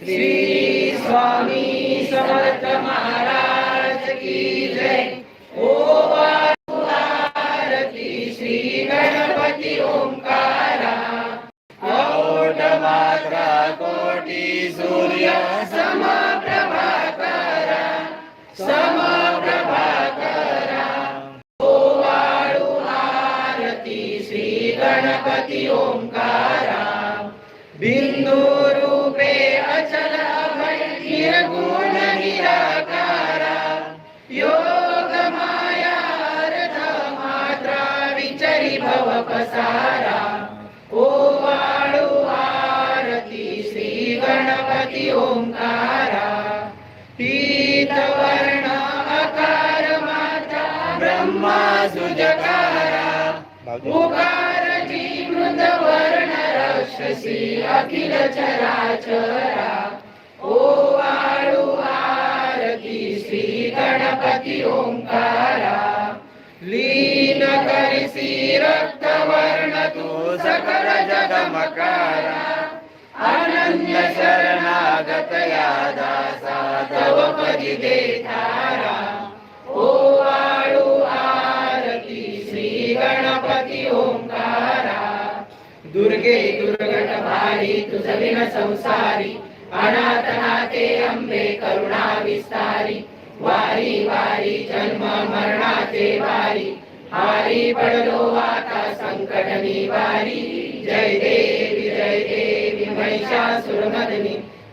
श्री स्वामी समर्थ महाराज की जय। ओ आरती श्री गणपती ओंकारा। औढ मात्रा कोटी सूर्य समप्रभाकरा समप्रभाकरा। ओ वाळू आरती श्री गणपती ओंकारा। बिंदु रूपे अचल अभय निर्गुण निराकारा। योग माया अर्थ मात्रा विचरी भव पसारा। ओ वाळू आरती श्री गणपती ओंकारा। पीत वर्ण अकार माता ब्रह्मा सुजकारा। उकार जी मृद वर्ण राक्षसी अखिल चराचरा। ओ वाळू आरती श्री गणपती ओंकारा। लीन करसी रक्त वर्ण तू सकल जगमकारा। अनन्य शरणागत या दासा तव पदी देतारा। ओ वाळू आरती श्री गणपती ओंकारा। दुर्गे दुर्गट भारी तुझ विन संसारी। अनाथ नाथे अंबे करुणा विस्तारी। वारी वारी जन्म मरणाचे वारी। हारी पडलो आता संकट निवारी। जय देवी महिषासुरमर्दिनी।